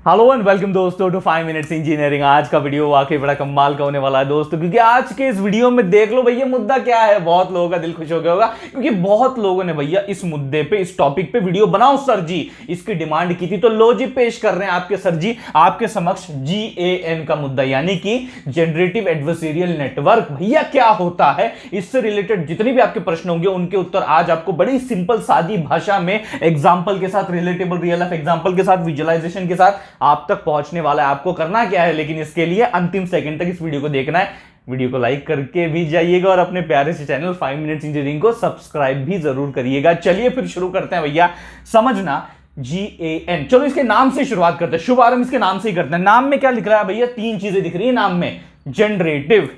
Hello and welcome दोस्तों to 5 minutes engineering. आज का वीडियो वाकई बड़ा कमाल का होने वाला है दोस्तों, क्योंकि आज के इस वीडियो में देख लो भैया मुद्दा क्या है। बहुत लोगों का दिल खुश हो गया होगा, क्योंकि बहुत लोगों ने भैया इस मुद्दे पे, इस टॉपिक पे वीडियो बनाओ सर जी, इसकी डिमांड की थी। तो लो जी, पेश कर रहे हैं आपके सर जी आपके समक्ष GAN का मुद्दा, यानी कि जनरेटिव एडवर्सेरियल नेटवर्क। भैया क्या होता है, इससे रिलेटेड जितने भी आपके प्रश्न होंगे उनके उत्तर आज आपको बड़ी सिंपल सादी भाषा में एग्जाम्पल के साथ, रिलेटेबल रियल लाइफ एग्जाम्पल के साथ, विजुअलाइजेशन के साथ आप तक पहुंचने वाला है। आपको करना क्या है, लेकिन इसके लिए अंतिम सेकंड तक इस वीडियो को देखना है। वीडियो को लाइक करके भी जाइएगा और अपने प्यारे से चैनल 5 मिनट्स इंजीनियरिंग को सब्सक्राइब भी जरूर करिएगा। चलिए फिर शुरू करते हैं भैया। समझना GAN, चलो इसके नाम से शुरुआत करते हैं। शुभारंभ इसके नाम से ही करते हैं। नाम में क्या लिख रहा है भैया, 3 चीजें दिख रही है नाम में। जनरेटिव,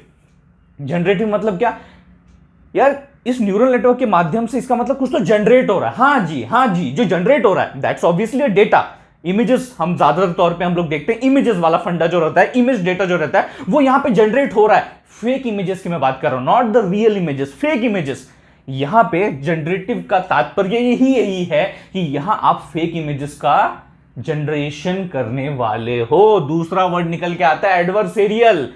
जनरेटिव मतलब क्या यार, इस न्यूरल नेटवर्क के माध्यम से इसका मतलब कुछ तो जनरेट हो रहा है। हाँ जी, जो जनरेट हो रहा है दैट्स ऑब्वियसली डेटा, इमेजेस। हम ज्यादातर तौर पे हम लोग देखते हैं इमेजेस वाला फंडा जो रहता है, इमेज डेटा जो रहता है वो यहां पे जनरेट हो रहा है। फेक इमेजेस की मैं बात कर रहा हूं, not the real images, fake images. यहां पे जनरेटिव का तात्पर्य यही है कि यहां आप फेक इमेजेस का जनरेशन करने वाले हो। दूसरा वर्ड निकल के आता है एडवर्सेरियल।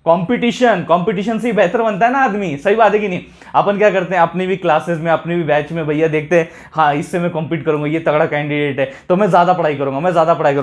कंपटीशन, कंपटीशन से बेहतर बनता है ना आदमी, सही बात है कि नहीं। अपन क्या करते हैं अपनी भी क्लासेस में, अपने भी बैच में भैया देखते हैं, हाँ इससे मैं कॉम्पीट करूंगा, ये तगड़ा कैंडिडेट है तो मैं ज्यादा पढ़ाई करूंगा,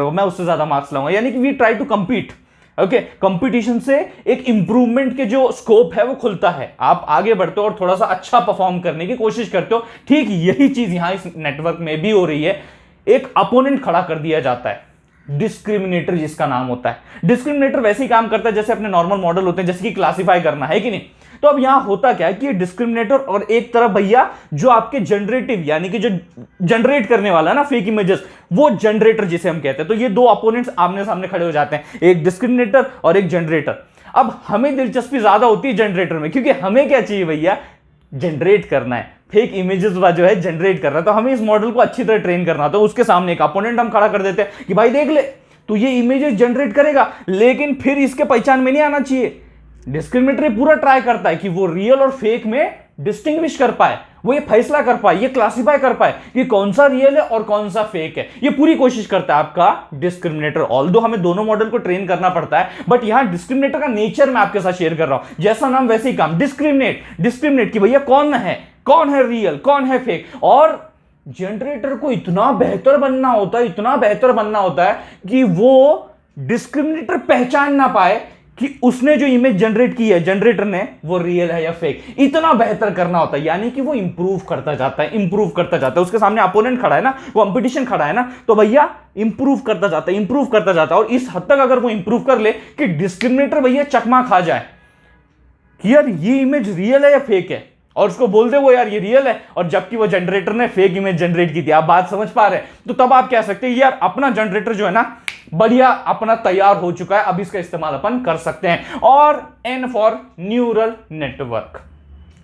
मैं उससे ज्यादा मार्क्स लाऊंगा। यानी कि we try to compete. Okay, competition से एक इंप्रूवमेंट के जो स्कोप है वो खुलता है। आप आगे बढ़ते हो और थोड़ा सा अच्छा परफॉर्म करने की कोशिश करते हो। ठीक यही चीज यहां इस नेटवर्क में भी हो रही है। एक अपोनेंट खड़ा कर दिया जाता है, डिस्क्रिमिनेटर जिसका नाम होता है। डिस्क्रिमिनेटर वैसे ही काम करता है जैसे अपने नॉर्मल मॉडल होते हैं, जैसे कि क्लासिफाई करना है कि नहीं। तो अब यहां होता क्या है कि ये डिस्क्रिमिनेटर और एक तरफ भैया जो आपके जनरेटिव, यानी कि जो जनरेट करने वाला है ना फेक इमेजेस, वो जनरेटर जिसे हम कहते हैं। तो ये दो अपोनेंट्स आमने सामने खड़े हो जाते हैं, एक डिस्क्रिमिनेटर और एक जनरेटर। अब हमें दिलचस्पी ज्यादा होती है जनरेटर में, क्योंकि हमें क्या चाहिए भैया, जनरेट करना है, फेक इमेजेस जो है जनरेट करना है। तो हमें इस मॉडल को अच्छी तरह ट्रेन करना, तो उसके सामने एक अपोनेंट हम खड़ा कर देते हैं कि भाई देख ले तू ये इमेजेस जनरेट करेगा, लेकिन फिर इसके पहचान में नहीं आना चाहिए। डिस्क्रिमिनेटर पूरा ट्राई करता है कि वो रियल और फेक में डिस्टिंग्विश कर पाए, वो ये फैसला कर पाए, ये क्लासिफाई कर पाए कि कौन सा रियल है और कौन सा फेक है। ये पूरी कोशिश करता है आपका डिस्क्रिमिनेटर। ऑल्दो हमें दोनों मॉडल को ट्रेन करना पड़ता है, बट यहां डिस्क्रिमिनेटर का नेचर मैं आपके साथ शेयर कर रहा हूं। जैसा नाम वैसे ही काम, डिस्क्रिमिनेट कि भैया कौन है रियल, कौन है फेक। और जनरेटर को इतना बेहतर बनना होता है कि वो डिस्क्रिमिनेटर पहचान ना पाए कि उसने जो इमेज जनरेट की है जनरेटर ने, वो रियल है या फेक। इतना बेहतर करना होता है, यानी कि वो इंप्रूव करता जाता है। उसके सामने अपोनेंट खड़ा है ना, वो कंपटीशन खड़ा है ना, तो भैया इंप्रूव करता जाता है। और इस हद तक अगर वो इंप्रूव कर ले कि डिस्क्रिमिनेटर भैया चकमा खा जाए कि यार ये इमेज रियल है या फेक है, और उसको बोल दे वो यार ये रियल है, और जबकि वो जनरेटर ने फेक इमेज जनरेट की थी। आप बात समझ पा रहे हैं। तो तब आप कह सकते हैं यार अपना जनरेटर जो है ना बढ़िया अपना तैयार हो चुका है, अब इसका इस्तेमाल अपन कर सकते हैं। और N फॉर न्यूरल नेटवर्क।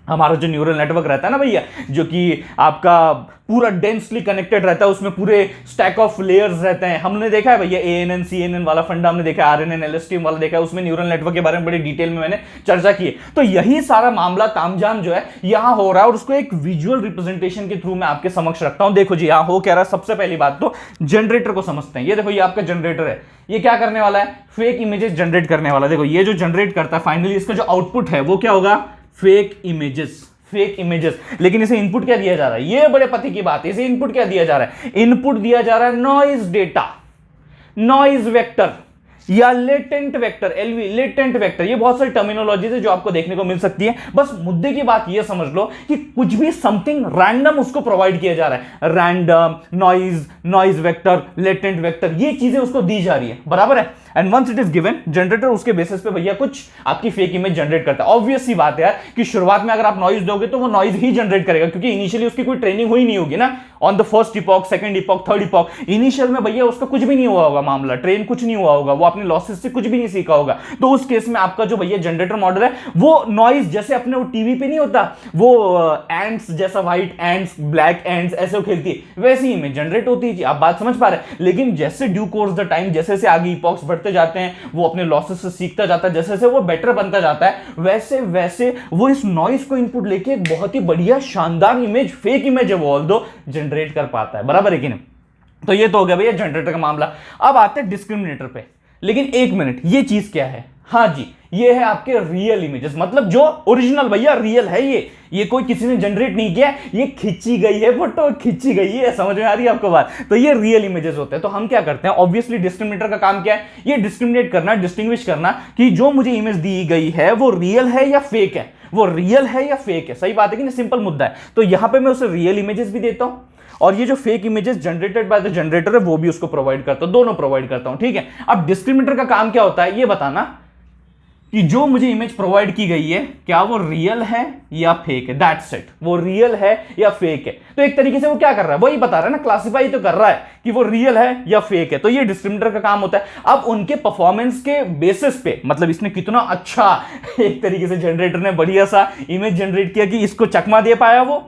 हमारा जो न्यूरल नेटवर्क रहता है ना भैया, जो कि आपका पूरा डेंसली कनेक्टेड रहता है, उसमें पूरे स्टैक ऑफ लेयर्स रहते हैं। हमने देखा है भैया ANN CNN वाला फंडा हमने देखा है, RNN LSTM वाला देखा है, उसमें न्यूरल नेटवर्क के बारे में बड़ी डिटेल में मैंने चर्चा की है। तो यही सारा मामला तामझाम जो है यहां हो रहा है, और उसको एक विजुअल रिप्रेजेंटेशन के थ्रू मैं आपके समक्ष रखता हूं। देखो जी यहां हो क्या रहा है। सबसे पहली बात तो जनरेटर को समझते हैं। ये देखो, ये आपका जनरेटर है, ये क्या करने वाला है, फेक इमेजेस जनरेट करने वाला है। देखो ये जो जनरेट करता है, फाइनली इसका जो आउटपुट है वो क्या होगा, फेक इमेजेस। लेकिन इसे इनपुट क्या दिया जा रहा है, ये बड़े पति की बात है। इसे इनपुट क्या दिया जा रहा है, इनपुट दिया जा रहा है नॉइज डेटा, नॉइज वेक्टर या latent vector, LV latent vector. ये बहुत सारी टर्मिनोलॉजीज है जो आपको देखने को मिल सकती है। बस मुद्दे की बात ये समझ लो कि कुछ भी समथिंग रैंडम उसको प्रोवाइड किया जा रहा है। Random, noise vector, latent vector, ये चीजें उसको दी जा रही है, बराबर है। And once it is given, generator उसके बेसिस पे भैया कुछ आपकी फेक इमेज जनरेट करता है। ऑब्वियस सी बात है यार कि शुरुआत में अगर आप नॉइज दोगे तो वो नॉइज ही जनरेट करेगा, क्योंकि इनिशियली उसकी कोई ट्रेनिंग हुई नहीं होगी ना on the first epoch, second epoch, third epoch. Initial में भैया उसका कुछ भी नहीं हुआ होगा, मामला ट्रेन कुछ नहीं हुआ होगा, वो अपने लॉसेस से कुछ भी नहीं सीखा होगा। तो उस केस में आपका जो भैया जनरेटर मॉडल है वो नॉइज, जैसे अपने वो टीवी पे नहीं होता वो एंड्स जैसा, व्हाइट एंड्स, ब्लैक एंड्स ऐसे वो खेलती है, वैसी इमेज जनरेट होती है। आप बात समझ पा रहे हैं। लेकिन जैसे ड्यू कोर्स द टाइम, जैसे जैसे आगे इपॉक्स बढ़ते जाते हैं, वो अपने लॉसेस से सीखता जाता है, जैसे जैसे वो बेटर बनता जाता है, वैसे वैसे वो इस नॉइज को इनपुट लेके एक बहुत ही बढ़िया शानदार इमेज, फेक इमेज है वो ऑल्दो जनरेट कर पाता है, बराबर है कि नहीं। तो ये तो हो गया भैया जनरेटर का मामला। अब आते हैं डिस्क्रिमिनेटर पे। लेकिन एक मिनट, ये चीज क्या है? हाँ जी, ये है आपके रियल इमेजेस, मतलब जो ओरिजिनल भैया रियल है। ये कोई किसी ने जनरेट नहीं किया, ये खींची गई है, फोटो खींची गई है। समझ में आ रही है आपको बात? तो ये रियल इमेजेस होते हैं। तो हम क्या करते हैं, ऑब्वियसली डिस्क्रिमिनेटर का काम क्या है? ये डिस्क्रिमिनेट करना, डिस्टिंग्विश करना कि जो मुझे इमेज दी गई है वो रियल है या फेक है, वो रियल है या फेक है। सही बात है कि नहीं? सिंपल मुद्दा है। तो यहां पर मैं उसे रियल इमेजेस भी देता हूं और ये जो fake images generated by the generator है वो भी उसको प्रोवाइड करता हूं, दोनों प्रोवाइड करता हूं। ठीक है, अब डिस्क्रिमिनेटर का काम क्या होता है ये बताना कि जो मुझे इमेज प्रोवाइड की गई है क्या वो रियल है या फेक है। दैट्स इट, वो रियल है या फेक है। तो एक तरीके से वो क्या कर रहा है, वही बता रहा है ना, क्लासिफाई तो कर रहा है कि वो रियल है या फेक है। तो ये डिस्क्रिमिनेटर का काम होता है। अब उनके परफॉर्मेंस के बेसिस पे, मतलब इसने कितना अच्छा एक तरीके से जनरेटर ने बढ़िया सा इमेज जनरेट किया कि इसको चकमा दे पाया वो,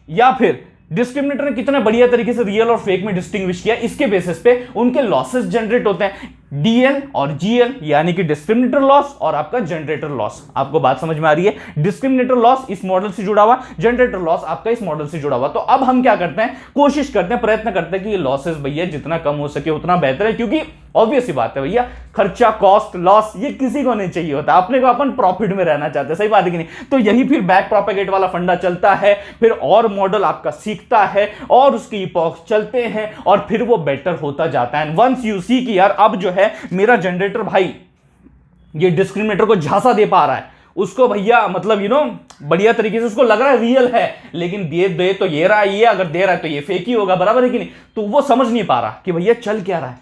या फिर डिस्क्रिमिनेटर ने कितना बढ़िया तरीके से रियल और फेक में डिस्टिंग्विश किया, इसके बेसिस पे उनके लॉसेस जनरेट होते हैं, डीएल और जीएल, यानी कि डिस्क्रिमिनेटर लॉस और आपका जनरेटर लॉस। आपको बात समझ में आ रही है? डिस्क्रिमिनेटर लॉस इस मॉडल से जुड़ा हुआ, जनरेटर लॉस आपका इस मॉडल से जुड़ा हुआ। तो अब हम क्या करते हैं, कोशिश करते हैं, प्रयत्न करते हैं कि ये लॉसेस भैया जितना कम हो सके उतना बेहतर है, क्योंकि ऑब्वियस ही बात है भैया, खर्चा, कॉस्ट, लॉस ये किसी को नहीं चाहिए होता। अपने को अपन प्रॉफिट में रहना चाहते हैं। सही बात है कि नहीं? तो यही फिर बैक प्रोपेगेट वाला फंडा चलता है, फिर और मॉडल आपका सीखता है और उसके इपॉक्स चलते हैं और फिर वो बेटर होता जाता है। वंस यू सी कि यार अब जो है मेरा जनरेटर भाई ये डिस्क्रिमिनेटर को झांसा दे पा रहा है, उसको भैया मतलब बढ़िया तरीके से उसको लग रहा है रियल है, लेकिन दे तो ये रहा है, ये अगर दे रहा है तो ये फेक ही होगा, बराबर है कि नहीं? तो वो समझ नहीं पा रहा कि भैया चल क्या रहा है,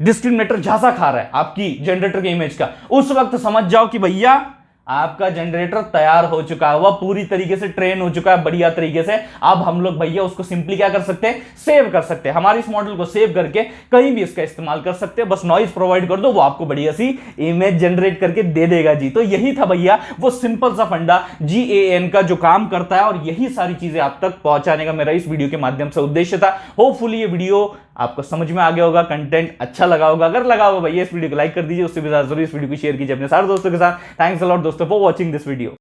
डिस्क्रिमिनेटर झांसा खा रहा है आपकी जनरेटर के इमेज का। उस वक्त समझ जाओ कि भैया आपका जनरेटर तैयार हो चुका है, वह पूरी तरीके से ट्रेन हो चुका है बढ़िया तरीके से। अब हम लोग भैया उसको सिंपली क्या कर सकते हैं, सेव कर सकते हैं। हमारे इस मॉडल को सेव करके कहीं भी इसका इस्तेमाल कर सकते हैं। बस नॉइज प्रोवाइड कर दो, वो आपको बढ़िया सी इमेज जनरेट करके दे देगा जी। तो यही था भैया वो सिंपल सा फंडा GAN का जो काम करता है, और यही सारी चीजें आप तक पहुंचाने का मेरा इस वीडियो के माध्यम से उद्देश्य था। होपफुली ये वीडियो आपको समझ में आ गया होगा, कंटेंट अच्छा लगा होगा। अगर लगा होगा भैया इस वीडियो को लाइक कर दीजिए, उससे भी ज्यादा जरूर इस वीडियो को शेयर कीजिए अपने सारे दोस्तों के साथ। थैंक्स अ लॉट दोस्तों फॉर वॉचिंग दिस वीडियो।